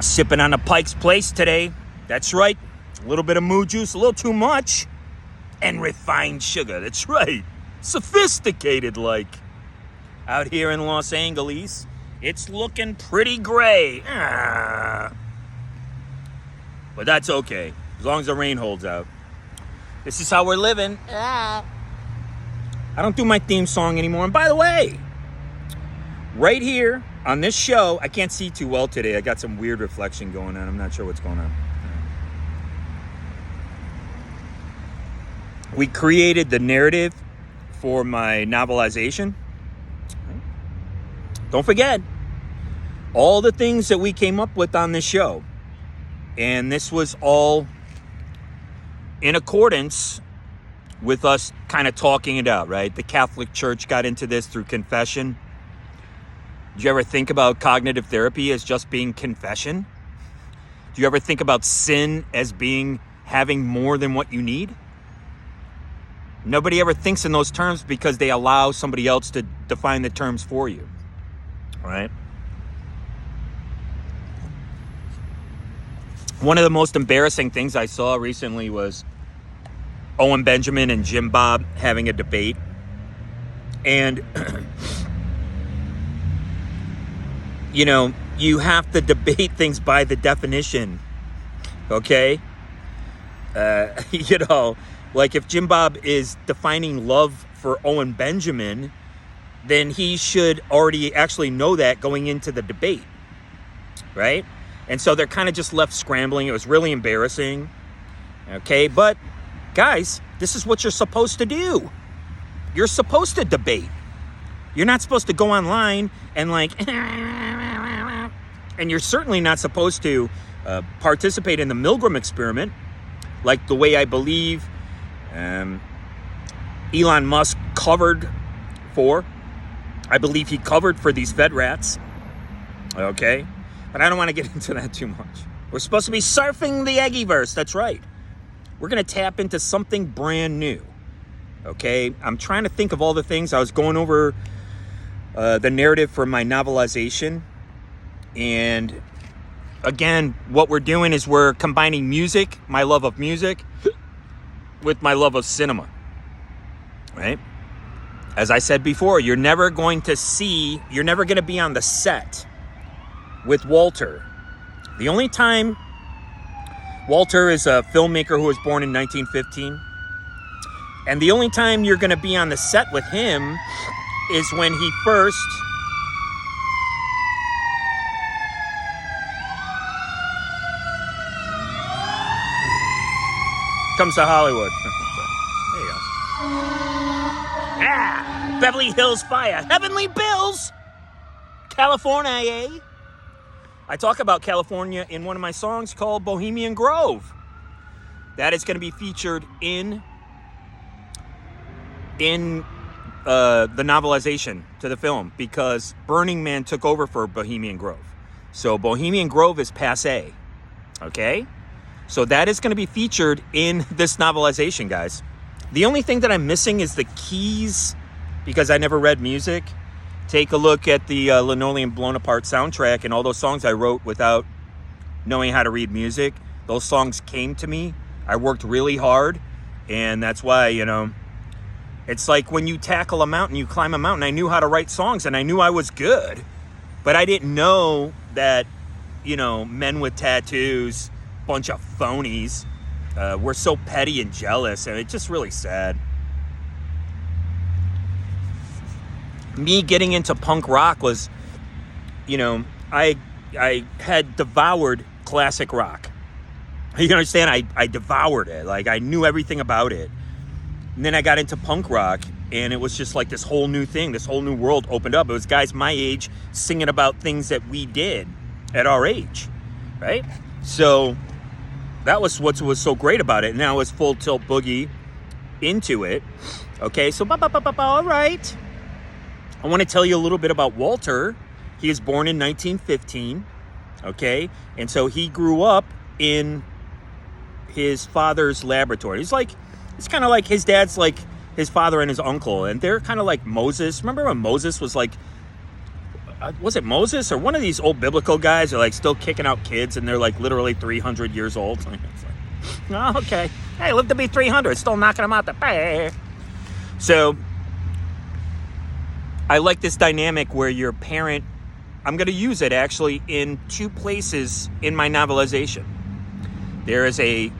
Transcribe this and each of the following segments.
Sipping on a Pike's Place today. That's right. A little bit of moo juice, a little too much. And refined sugar. That's right. Sophisticated like. Out here in Los Angeles, it's looking pretty gray. But that's okay. As long as the rain holds out. This is how we're living. I don't do my theme song anymore. And by the way, right here on this show, I can't see too well today. I got some weird reflection going on. I'm not sure what's going on. We created the narrative for my novelization. Don't forget all the things that we came up with on this show. And this was all in accordance with us kind of talking it out, right? The Catholic Church got into this through confession. Do you ever think about cognitive therapy as just being confession? Do you ever think about sin as having more than what you need? Nobody ever thinks in those terms because they allow somebody else to define the terms for you, right? One of the most embarrassing things I saw recently was Owen Benjamin and Jim Bob having a debate. And you know, you have to debate things by the definition, okay? You know, like if Jim Bob is defining love for Owen Benjamin, then he should already actually know that going into the debate, right? And so they're kind of just left scrambling. It was really embarrassing, okay? But guys, this is what you're supposed to do. You're supposed to debate. You're not supposed to go online and and you're certainly not supposed to participate in the Milgram experiment, like the way I believe Elon Musk covered for. I believe he covered for these Fed rats, okay? But I don't want to get into that too much. We're supposed to be surfing the Eggyverse, that's right. We're going to tap into something brand new, okay? I'm trying to think of all the things. I was going over the narrative for my novelization. And again, what we're doing is we're combining music, my love of music, with my love of cinema, right? As I said before, you're never going to be on the set with Walter. The only time Walter is a filmmaker who was born in 1915. And the only time you're going to be on the set with him is when he first comes to Hollywood. There you go. Beverly Hills Fire. Heavenly Bills. California, eh? I talk about California in one of my songs called Bohemian Grove. That is going to be featured in the novelization to the film because Burning Man took over for Bohemian Grove. So Bohemian Grove is passé, okay? So that is going to be featured in this novelization, guys. The only thing that I'm missing is the keys because I never read music. Take a look at the Linoleum Blown Apart soundtrack and all those songs I wrote without knowing how to read music. Those songs came to me. I worked really hard, and that's why, you know, it's like when you tackle a mountain, you climb a mountain. I knew how to write songs, and I knew I was good, but I didn't know that, you know, men with tattoos, bunch of phonies, were so petty and jealous, and it's just really sad. Me getting into punk rock was, you know, I had devoured classic rock. You can understand? I devoured it. Like, I knew everything about it. And then I got into punk rock, and it was just like this whole new thing, this whole new world opened up. It was guys my age singing about things that we did at our age, right? So that was what was so great about it. Now it's full tilt boogie into it. Okay, so all right. I want to tell you a little bit about Walter. He was born in 1915, okay? And so he grew up in his father's laboratory. It's kind of like his dad's like his father and his uncle, and they're kind of like Moses. Remember when Moses was like was it Moses or one of these old biblical guys are like still kicking out kids and they're like literally 300 years old. It's like, oh, okay. Hey, live to be 300, still knocking them out the bay. So I like this dynamic where your parent, I'm going to use it actually in 2 places in my novelization. There is a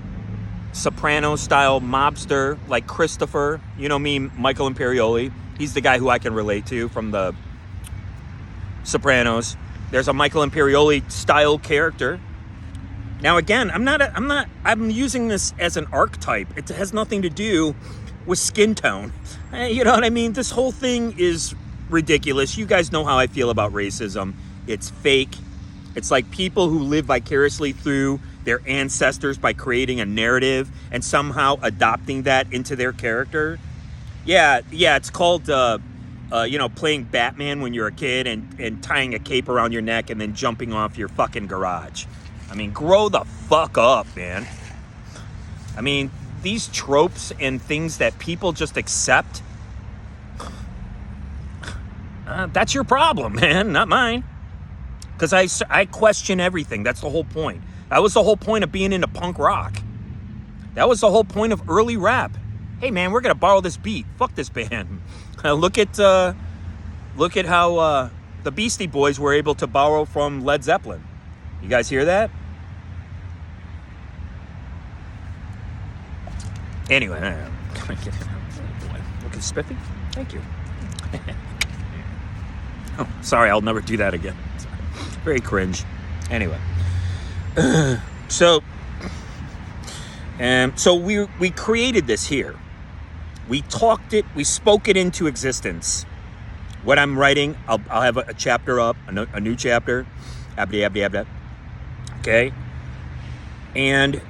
Soprano-style mobster like Christopher. You know me, Michael Imperioli. He's the guy who I can relate to from the Sopranos. There's a Michael Imperioli-style character. Now, again, I'm using this as an archetype. It has nothing to do with skin tone. You know what I mean? This whole thing is ridiculous. You guys know how I feel about racism. It's fake. It's like people who live vicariously through their ancestors by creating a narrative and somehow adopting that into their character. Yeah, it's called, playing Batman when you're a kid and tying a cape around your neck and then jumping off your fucking garage. I mean, grow the fuck up, man. I mean, these tropes and things that people just accept, that's your problem, man, not mine. Because I question everything. That's the whole point. That was the whole point of being into punk rock. That was the whole point of early rap. Hey, man, we're going to borrow this beat. Fuck this band. Look at how the Beastie Boys were able to borrow from Led Zeppelin. You guys hear that? Anyway, looking spiffy. Thank you. Oh, sorry, I'll never do that again. Very cringe. Anyway, so we created this here. We talked it. We spoke it into existence. What I'm writing, I'll have a chapter up, a new chapter. Okay, and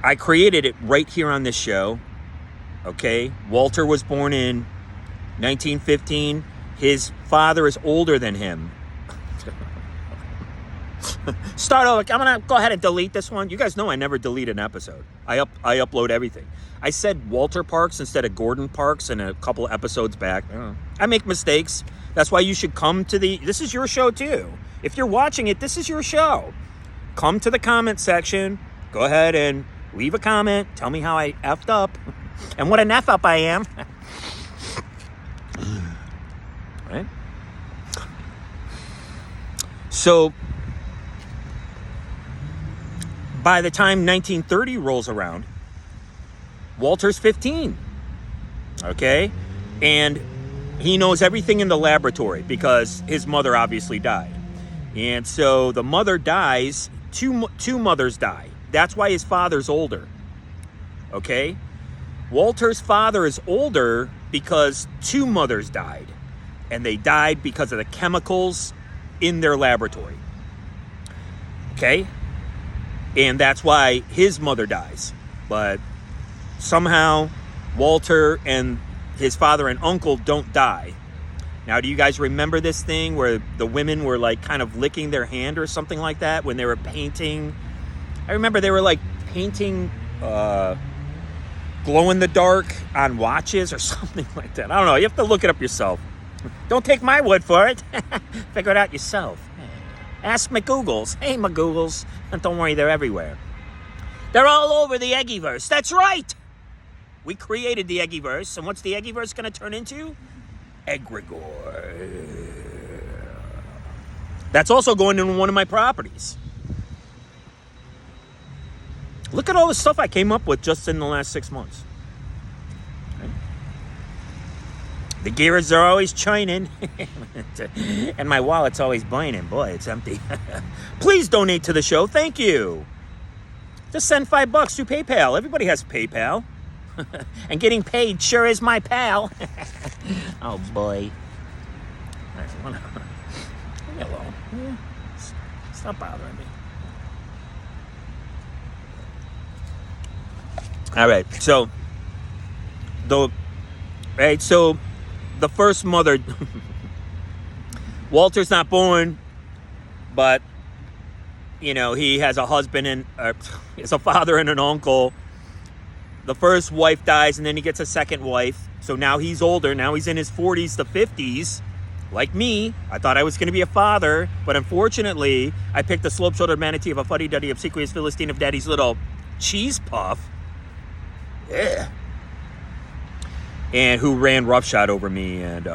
I created it right here on this show. Okay, Walter was born in 1915. His father is older than him. Start over. I'm gonna go ahead and delete this one. You guys know I never delete an episode. I upload everything. I said Walter Parks instead of Gordon Parks in a couple episodes back. I make mistakes. That's why you should come to this is your show too. If you're watching it, this is your show. Come to the comment section. Go ahead and leave a comment. Tell me how I effed up and what an F up I am. Right? So by the time 1930 rolls around, Walter's 15. Okay? And he knows everything in the laboratory because his mother obviously died. And so the mother dies, two mothers die. That's why his father's older. Okay? Walter's father is older because 2 mothers died. And they died because of the chemicals in their laboratory. Okay? And that's why his mother dies. But somehow Walter and his father and uncle don't die. Now, do you guys remember this thing where the women were like kind of licking their hand or something like that when they were painting? I remember they were like painting glow in the dark on watches or something like that. I don't know. You have to look it up yourself. Don't take my word for it. Figure it out yourself. Ask McGoogles. Hey, McGoogles. And don't worry, they're everywhere. They're all over the Eggyverse. That's right. We created the Eggyverse. And what's the Eggyverse going to turn into? Egregore. That's also going into one of my properties. Look at all the stuff I came up with just in the last 6 months. Okay. The gears are always chining. And my wallet's always blining. Boy, it's empty. Please donate to the show. Thank you. Just send $5 to PayPal. Everybody has PayPal. And getting paid sure is my pal. Oh, boy. Leave me alone. Stop bothering me. All right. So the first mother, Walter's not born, but, you know, he has a husband and he has a father and an uncle. The first wife dies, and then he gets a second wife. So now he's older. Now he's in his 40s to 50s. Like me, I thought I was going to be a father, but unfortunately, I picked the slope-shouldered manatee of a fuddy-duddy obsequious Philistine of daddy's little cheese puff. Yeah. And who ran roughshod over me. And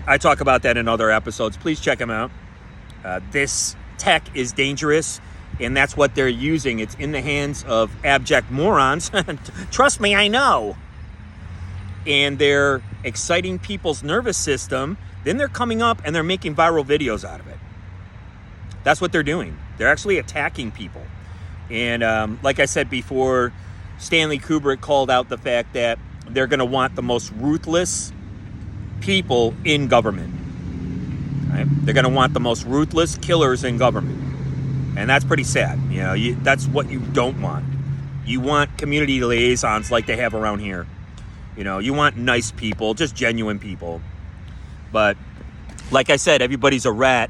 I talk about that in other episodes. Please check them out. This tech is dangerous, and that's what they're using. It's in the hands of abject morons. Trust me, I know. And they're exciting people's nervous system. Then they're coming up and they're making viral videos out of it. That's what they're doing. They're actually attacking people. And like I said before, Stanley Kubrick called out the fact that they're going to want the most ruthless people in government. Right? They're going to want the most ruthless killers in government. And that's pretty sad. You know, that's what you don't want. You want community liaisons like they have around here. You know, you want nice people, just genuine people. But like I said, everybody's a rat.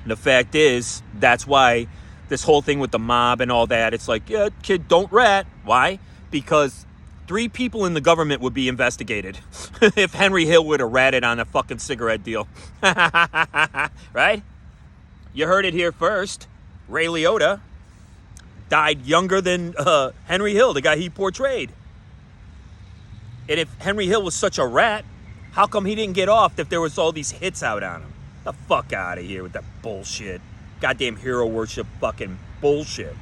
And the fact is, that's why this whole thing with the mob and all that, it's like, yeah, kid, don't rat. Why? Because 3 people in the government would be investigated if Henry Hill would have ratted on a fucking cigarette deal. Right? You heard it here first. Ray Liotta died younger than Henry Hill, the guy he portrayed. And if Henry Hill was such a rat, how come he didn't get off if there was all these hits out on him? The fuck out of here with that bullshit. Goddamn hero worship fucking bullshit.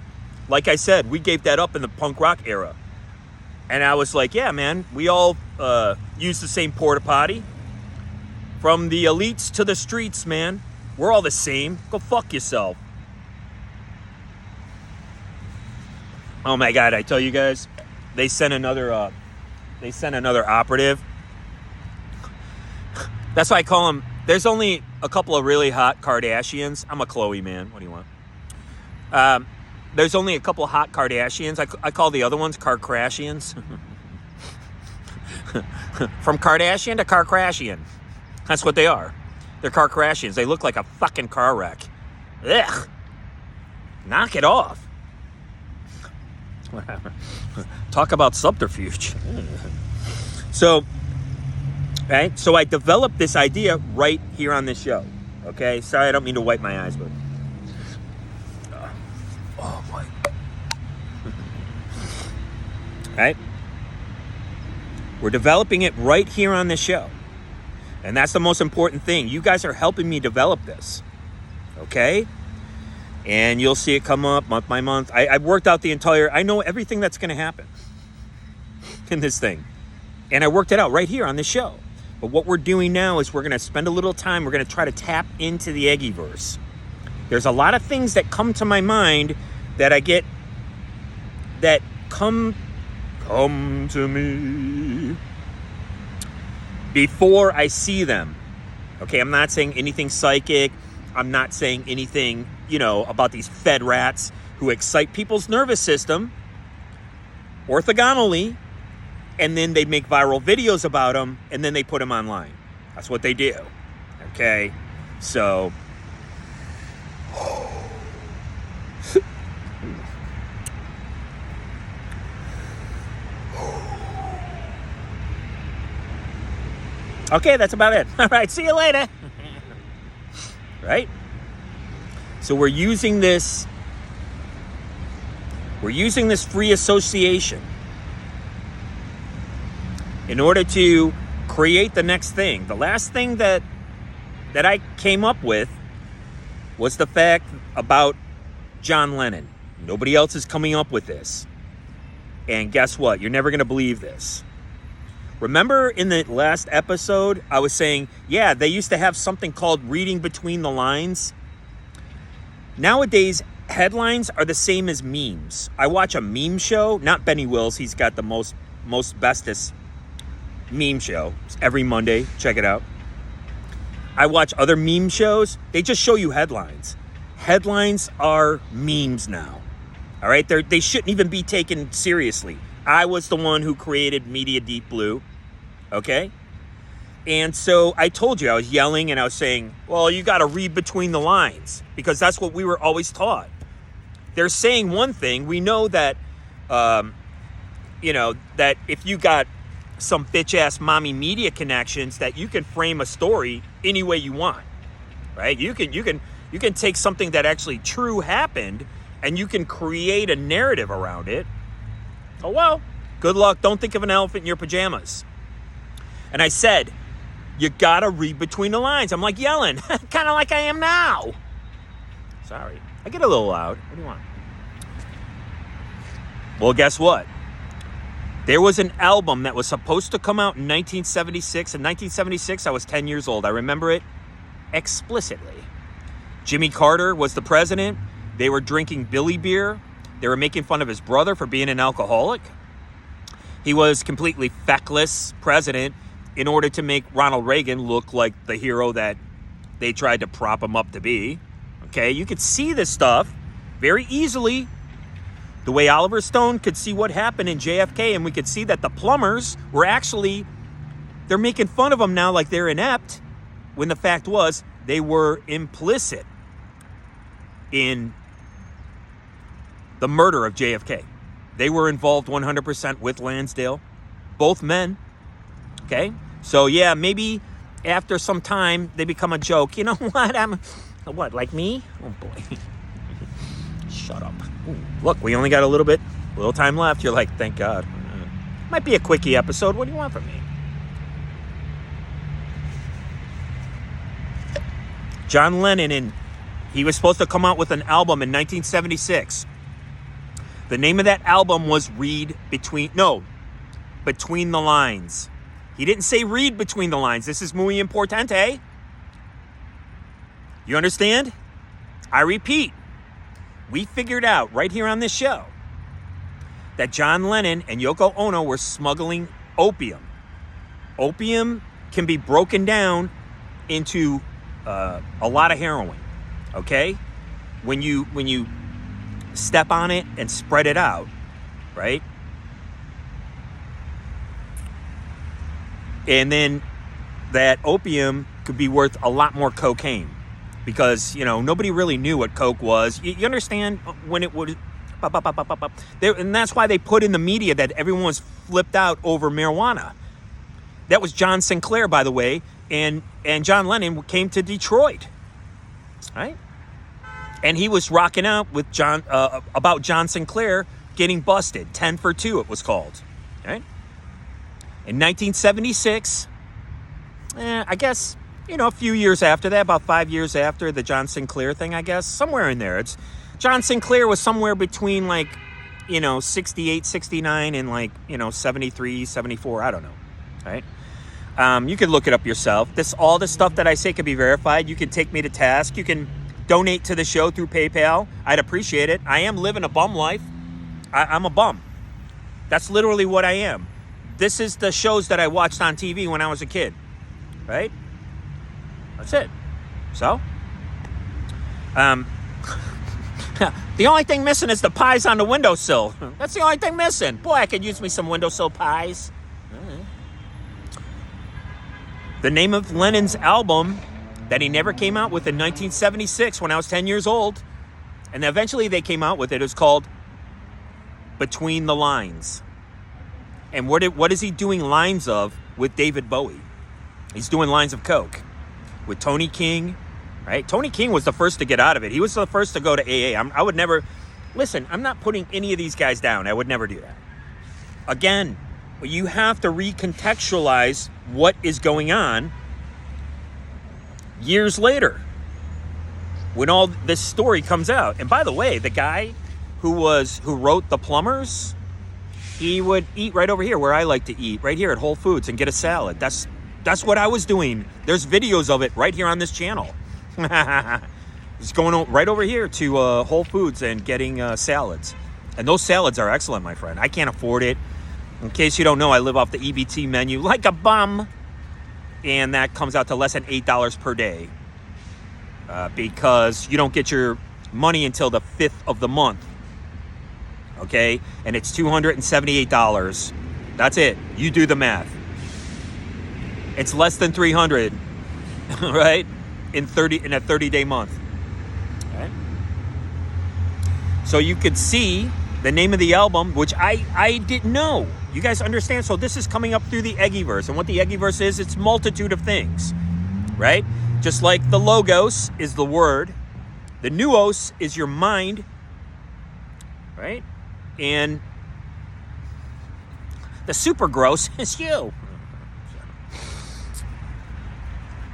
Like I said, we gave that up in the punk rock era. And I was like, yeah, man, we all use the same porta potty. From the elites to the streets, man. We're all the same. Go fuck yourself. Oh my God, I tell you guys, they sent another operative. That's why I call them, there's only a couple of really hot Kardashians. I'm a Chloe man. What do you want? There's only a couple of hot Kardashians. I call the other ones Car-crashians. From Kardashian to Car-crashian. That's what they are. They're Car-crashians. They look like a fucking car wreck. Ugh. Knock it off. Talk about subterfuge. So I developed this idea right here on this show. Okay? Sorry, I don't mean to wipe my eyes, but... Oh, boy. Right? We're developing it right here on this show. And that's the most important thing. You guys are helping me develop this. Okay? And you'll see it come up month by month. I've worked out I know everything that's going to happen in this thing. And I worked it out right here on this show. But what we're doing now is we're going to spend a little time. We're going to try to tap into the Eggyverse. There's a lot of things that come to my mind that I get that come to me before I see them. Okay, I'm not saying anything psychic. I'm not saying anything, about these fed rats who excite people's nervous system orthogonally, and then they make viral videos about them, and then they put them online. That's what they do. Okay, so... Okay, that's about it. All right, see you later. Right? So we're using this free association in order to create the next thing. The last thing that I came up with was the fact about John Lennon. Nobody else is coming up with this. And guess what? You're never going to believe this. Remember in the last episode, I was saying, yeah, they used to have something called reading between the lines. Nowadays, headlines are the same as memes. I watch a meme show, not Benny Wills. He's got the most bestest meme show. It's every Monday. Check it out. I watch other meme shows. They just show you headlines. Headlines are memes now. All right? They shouldn't even be taken seriously. I was the one who created Media Deep Blue. Okay? And so I told you, I was yelling and I was saying, well, you got to read between the lines, because that's what we were always taught. They're saying one thing. We know that, that if you got some bitch-ass mommy media connections that you can frame a story any way you want, right? You can take something that actually true happened and you can create a narrative around it. Oh, well, good luck. Don't think of an elephant in your pajamas. And I said, you gotta read between the lines. I'm like yelling, kind of like I am now. Sorry, I get a little loud. What do you want? Well, guess what? There was an album that was supposed to come out in 1976. In 1976, I was 10 years old. I remember it explicitly. Jimmy Carter was the president. They were drinking Billy beer. They were making fun of his brother for being an alcoholic. He was completely feckless president in order to make Ronald Reagan look like the hero that they tried to prop him up to be. Okay, you could see this stuff very easily. The way Oliver Stone could see what happened in JFK, and we could see that the plumbers were actually, they're making fun of them now like they're inept, when the fact was they were implicit in the murder of JFK. They were involved 100% with Lansdale, both men. Okay, so yeah, maybe after some time they become a joke. You know what? What, like me? Oh boy. Shut up. Ooh, look, we only got a little time left. You're like, thank God. Might be a quickie episode. What do you want from me? John Lennon, he was supposed to come out with an album in 1976. The name of that album was Between the Lines. He didn't say read between the lines. This is muy importante. You understand? I repeat, we figured out right here on this show that John Lennon and Yoko Ono were smuggling opium. Opium can be broken down into a lot of heroin, okay? When you step on it and spread it out, right? And then that opium could be worth a lot more cocaine because, nobody really knew what coke was. You understand when it would... And that's why they put in the media that everyone was flipped out over marijuana. That was John Sinclair, by the way, and John Lennon came to Detroit, right? And he was rocking out with about John Sinclair getting busted. 10 for 2, it was called, right? In 1976, I guess, a few years after that, about 5 years after the John Sinclair thing, I guess, somewhere in there. John Sinclair was somewhere between 68, 69 and 73, 74, I don't know, right? You can look it up yourself. All this stuff that I say can be verified. You can take me to task. You can donate to the show through PayPal. I'd appreciate it. I am living a bum life. I'm a bum. That's literally what I am. This is the shows that I watched on TV when I was a kid, right? That's it. So, the only thing missing is the pies on the windowsill. That's the only thing missing. Boy, I could use me some windowsill pies. The name of Lennon's album that he never came out with in 1976 when I was 10 years old, and eventually they came out with it, is called Between the Lines. And what is he doing lines of with David Bowie? He's doing lines of coke with Tony King, right? Tony King was the first to get out of it. He was the first to go to AA. I would never... Listen, I'm not putting any of these guys down. I would never do that. Again, you have to recontextualize what is going on years later when all this story comes out. And by the way, the guy who wrote The Plumbers... He would eat right over here where I like to eat, right here at Whole Foods, and get a salad. That's what I was doing. There's videos of it right here on this channel. Just going right over here to Whole Foods and getting salads. And those salads are excellent, my friend. I can't afford it. In case you don't know, I live off the EBT menu like a bum. And that comes out to less than $8 per day. Because you don't get your money until the 5th of the month. Okay, and it's $278. That's it. You do the math. It's less than $300, right? In a 30-day month. Right? So you could see the name of the album, which I didn't know. You guys understand? So this is coming up through the Eggyverse. And what the Eggyverse is, it's multitude of things, right? Just like the logos is the word. The nuos is your mind, right? And the super gross is you,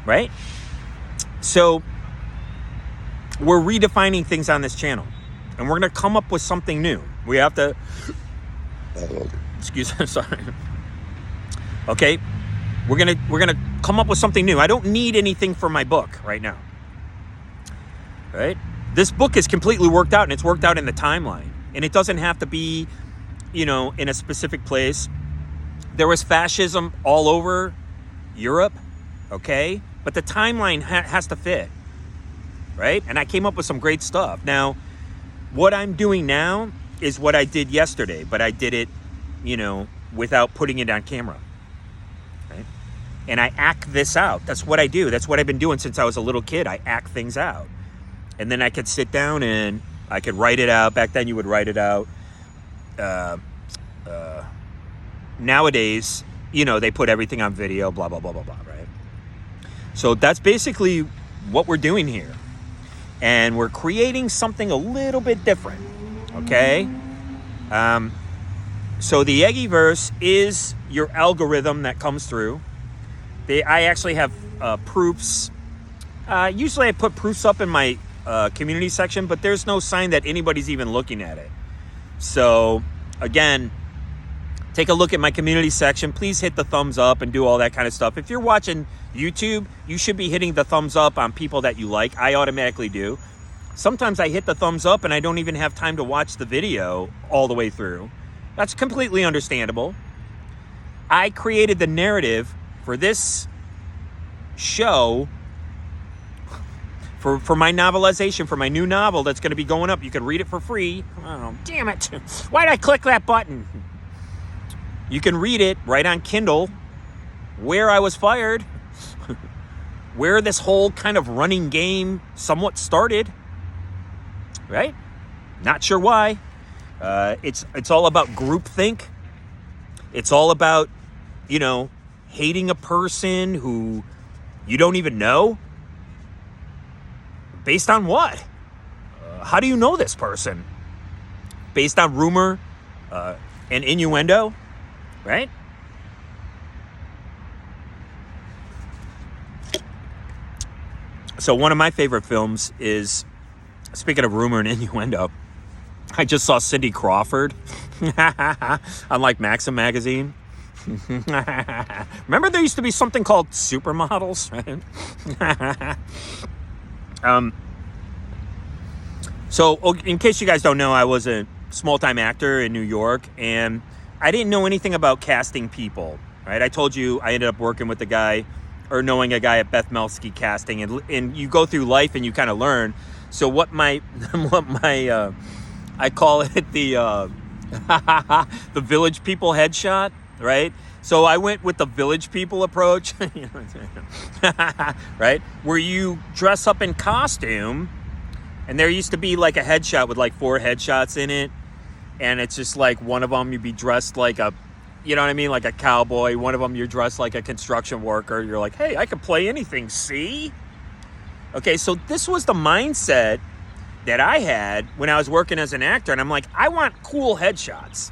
right? So we're redefining things on this channel, and we're going to come up with something new. We have to, excuse me, sorry. Okay, we're gonna come up with something new. I don't need anything for my book right now. Right? This book is completely worked out, and it's worked out in the timeline. And it doesn't have to be, in a specific place. There was fascism all over Europe, okay? But the timeline has to fit, right? And I came up with some great stuff. Now, what I'm doing now is what I did yesterday, but I did it, without putting it on camera, right? And I act this out. That's what I do. That's what I've been doing since I was a little kid. I act things out. And then I could sit down and I could write it out. Back then you would write it out. Nowadays, they put everything on video, blah, blah, blah, blah, blah, right? So that's basically what we're doing here. And we're creating something a little bit different, okay? So the Eggyverse is your algorithm that comes through. I actually have proofs. Usually I put proofs up in my community section, but there's no sign that anybody's even looking at it. So again, take a look at my community section. Please hit the thumbs up and do all that kind of stuff. If you're watching YouTube, you should be hitting the thumbs up on people that you like. I automatically do. Sometimes I hit the thumbs up and I don't even have time to watch the video all the way through. That's completely understandable. I created the narrative for this show for my novelization, for my new novel that's going to be going up. You can read it for free. Oh, damn it. Why'd I click that button? You can read it right on Kindle, where I was fired, where this whole kind of running game somewhat started, right? Not sure why. It's all about groupthink. It's all about, hating a person who you don't even know. Based on what? How do you know this person? Based on rumor and innuendo, right? So one of my favorite films is, speaking of rumor and innuendo, I just saw Cindy Crawford on like Maxim magazine. Remember there used to be something called Supermodels, right? So in case you guys don't know, I was a small-time actor in New York, and I didn't know anything about casting people, right? I told you I ended up working with knowing a guy at Beth Melski Casting, and you go through life and you kind of learn. So what my I call it the the village people headshot, right? So I went with the village people approach, right? Where you dress up in costume, and there used to be like a headshot with like 4 headshots in it, and it's just like one of them you'd be dressed like a, like a cowboy. One of them you're dressed like a construction worker. You're like, hey, I can play anything, see? Okay, so this was the mindset that I had when I was working as an actor, and I'm like, I want cool headshots.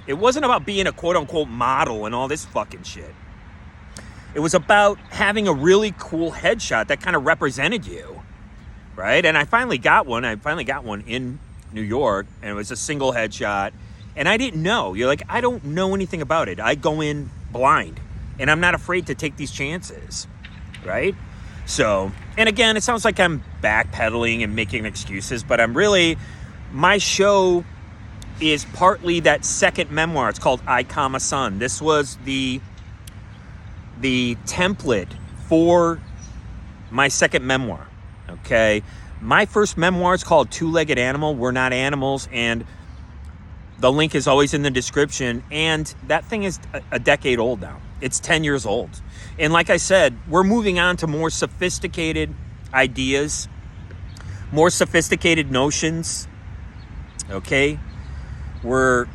It wasn't about being a quote-unquote model and all this fucking shit. It was about having a really cool headshot that kind of represented you, right? And I finally got one. In New York, and it was a single headshot, and I didn't know. You're like, I don't know anything about it. I go in blind, and I'm not afraid to take these chances, right? So, and again, it sounds like I'm backpedaling and making excuses, but my show is partly that second memoir. It's called I, Son. This was the template for my second memoir, okay? My first memoir is called Two-Legged Animal, We're Not Animals, and the link is always in the description, and that thing is a decade old now. It's 10 years old. And like I said, we're moving on to more sophisticated ideas, more sophisticated notions, okay? where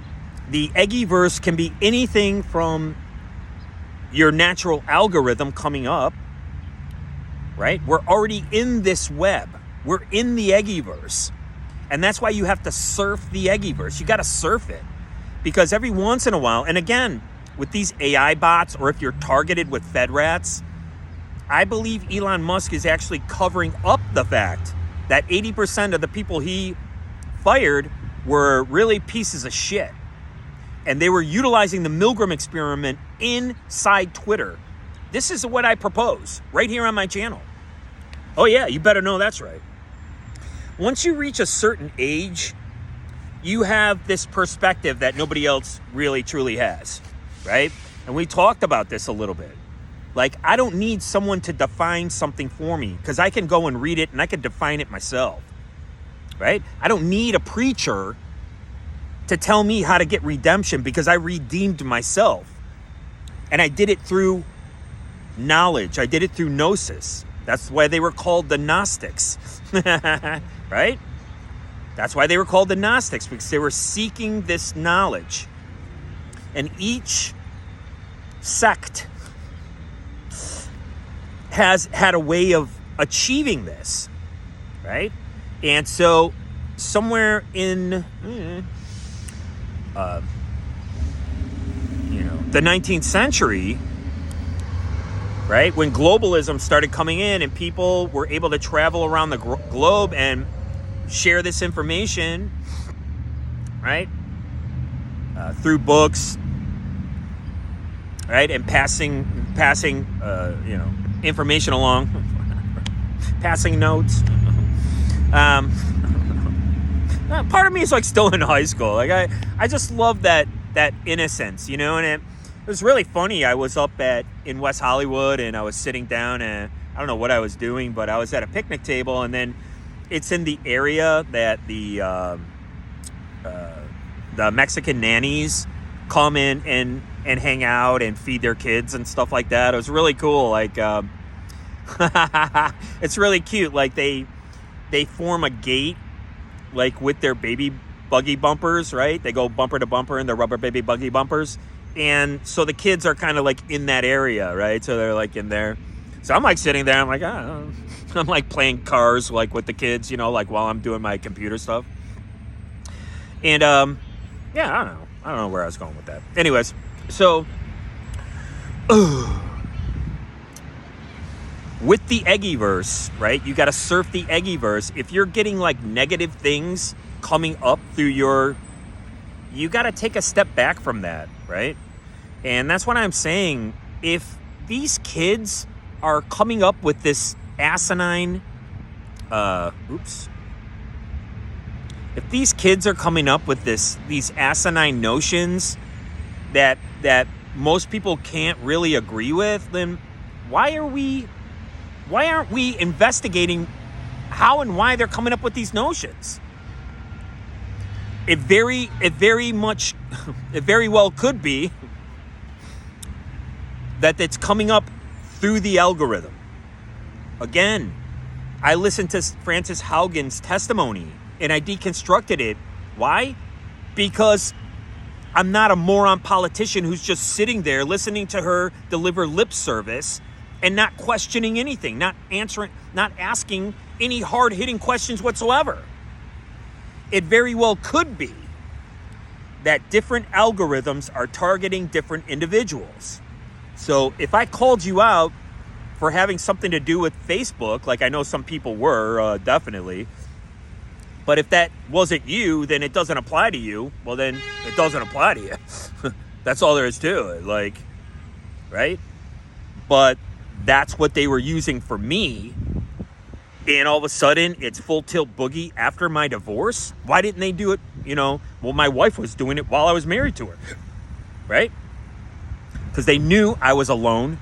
the Eggyverse can be anything from your natural algorithm coming up, right? We're already in this web. We're in the Eggyverse. And that's why you have to surf the Eggyverse. You got to surf it. Because every once in a while, and again, with these AI bots, or if you're targeted with Fed rats, I believe Elon Musk is actually covering up the fact that 80% of the people he fired were really pieces of shit. And they were utilizing the Milgram experiment inside Twitter. This is what I propose right here on my channel. Oh yeah, you better know that's right. Once you reach a certain age, you have this perspective that nobody else really truly has, right? And we talked about this a little bit. Like, I don't need someone to define something for me because I can go and read it and I can define it myself, right? I don't need a preacher to tell me how to get redemption because I redeemed myself. And I did it through knowledge. I did it through gnosis. That's why they were called the Gnostics, right? That's why they were called the Gnostics, because they were seeking this knowledge. And each sect has had a way of achieving this, right? And so somewhere in the 19th century, right, when globalism started coming in and people were able to travel around the globe and share this information, right, through books, right, and passing information along, passing notes. Part of me is like still in high school. Like I just love that innocence, and it was really funny. I was up in West Hollywood and I was sitting down and I don't know what I was doing, but I was at a picnic table, and then it's in the area that the Mexican nannies come in and hang out and feed their kids and stuff like that. It was really cool. Like, it's really cute. Like they form a gate, like with their baby buggy bumpers, right? They go bumper to bumper in their rubber baby buggy bumpers. And so the kids are kind of like in that area, right? So they're like in there. So I'm like sitting there, I'm like, I'm like playing cars like with the kids, like while I'm doing my computer stuff. And yeah, I don't know where I was going with that. Anyways, so with the Eggyverse, right? You got to surf the Eggyverse. If you're getting like negative things coming up through you got to take a step back from that, right? And that's what I'm saying. If these kids are coming up with this asinine, if these kids are coming up with these asinine notions that most people can't really agree with, then why aren't we investigating how and why they're coming up with these notions? It very well could be that it's coming up through the algorithm. Again, I listened to Frances Haugen's testimony and I deconstructed it. Why? Because I'm not a moron politician who's just sitting there listening to her deliver lip service and not questioning anything, not asking any hard-hitting questions whatsoever. It very well could be that different algorithms are targeting different individuals. So if I called you out for having something to do with Facebook, like I know some people were, definitely, but if that wasn't you, then it doesn't apply to you. Well, then it doesn't apply to you. That's all there is to it, like, right? But that's what they were using for me. And all of a sudden, it's full tilt boogie after my divorce. Why didn't they do it? Well, my wife was doing it while I was married to her, right? Because they knew I was alone.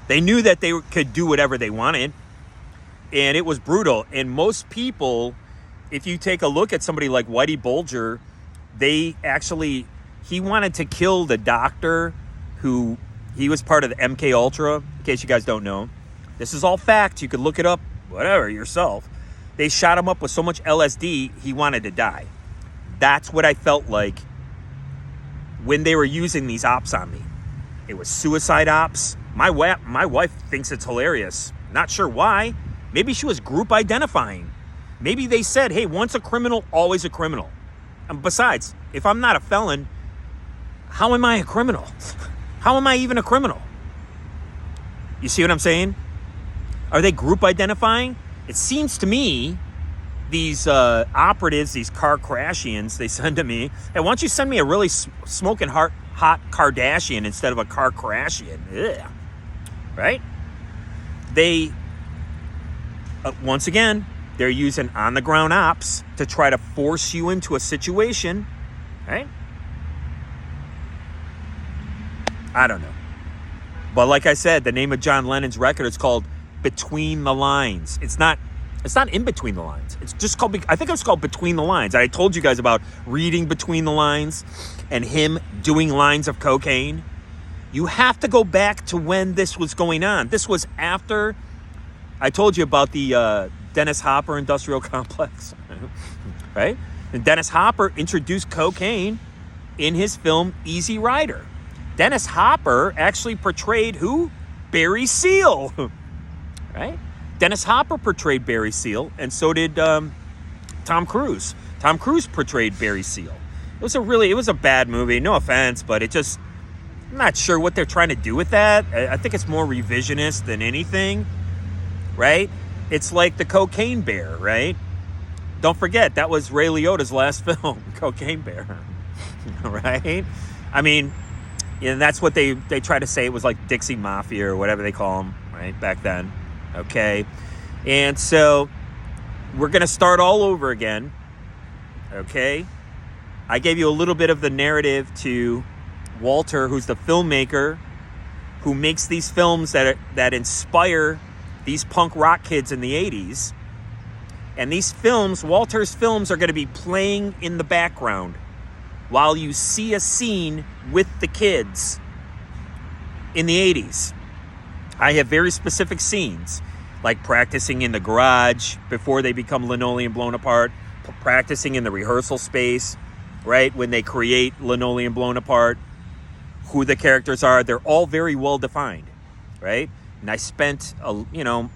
They knew that they could do whatever they wanted. And it was brutal. And most people, if you take a look at somebody like Whitey Bulger, he wanted to kill the doctor who, he was part of the MK Ultra, in case you guys don't know. This is all fact. You could look it up, whatever, yourself. They shot him up with so much LSD, he wanted to die. That's what I felt like when they were using these ops on me. It was suicide ops. My wife thinks it's hilarious. Not sure why. Maybe she was group identifying. Maybe they said, hey, once a criminal, always a criminal. And besides, if I'm not a felon, how am I a criminal? How am I even a criminal? You see what I'm saying? Are they group identifying? It seems to me these operatives, these car crashians, they send to me, hey, why don't you send me a really smoking hot Kardashian instead of a car crashian? Ugh. Right? They, once again, they're using on-the-ground ops to try to force you into a situation, right? I don't know. But like I said, the name of John Lennon's record is called Between the Lines. It's not in between the lines. It's just called, I think it's called Between the Lines. I told you guys about reading between the lines and him doing lines of cocaine. You have to go back to when this was going on. This was after I told you about the Dennis Hopper industrial complex, right? And Dennis Hopper introduced cocaine in his film Easy Rider. Dennis Hopper actually portrayed who? Barry Seal, right? Dennis Hopper portrayed Barry Seal, and so did Tom Cruise. Tom Cruise portrayed Barry Seal. It was a bad movie, no offense, but I'm not sure what they're trying to do with that. I think it's more revisionist than anything, right? It's like the Cocaine Bear, right? Don't forget, that was Ray Liotta's last film, Cocaine Bear, right? I mean, and that's what they try to say. It was like Dixie Mafia or whatever they call them, right, back then. Okay, and so we're going to start all over again, okay? I gave you a little bit of the narrative to Walter, who's the filmmaker who makes these films that inspire these punk rock kids in the 80s. And these films, Walter's films, are going to be playing in the background while you see a scene with the kids in the 80s. I have very specific scenes, like practicing in the garage before they become linoleum blown apart, practicing in the rehearsal space, right, when they create linoleum blown apart, who the characters are. They're all very well defined, right? And I spent,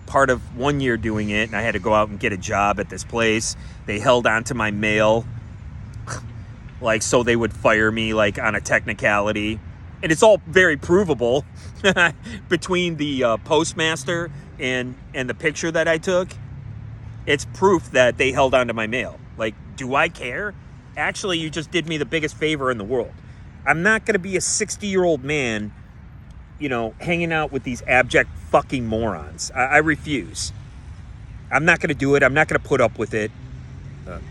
part of 1 year doing it, and I had to go out and get a job at this place. They held on to my mail, like, so they would fire me, like, on a technicality. And it's all very provable between the postmaster and the picture that I took. It's proof that they held on to my mail. Like, do I care? Actually, you just did me the biggest favor in the world. I'm not going to be a 60-year-old man, hanging out with these abject fucking morons. I refuse. I'm not going to do it. I'm not going to put up with it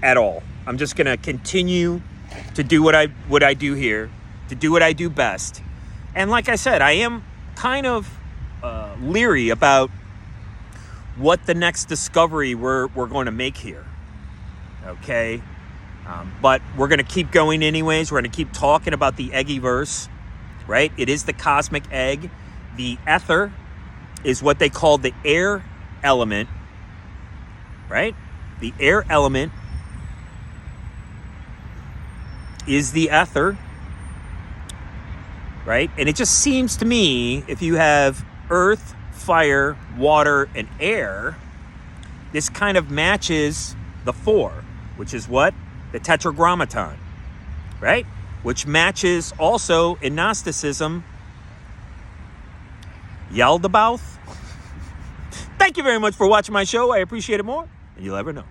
at all. I'm just going to continue to do what I do here, to do what I do best. And like I said, I am kind of leery about what the next discovery we're going to make here. Okay? But we're going to keep going anyways. We're going to keep talking about the Eggyverse, right? It is the cosmic egg. The ether is what they call the air element, right? The air element is the ether, right? And it just seems to me, if you have earth, fire, water, and air, this kind of matches the four, which is what? The tetragrammaton, right? Which matches also in Gnosticism, Yaldabaoth. Thank you very much for watching my show. I appreciate it more, and you'll ever know.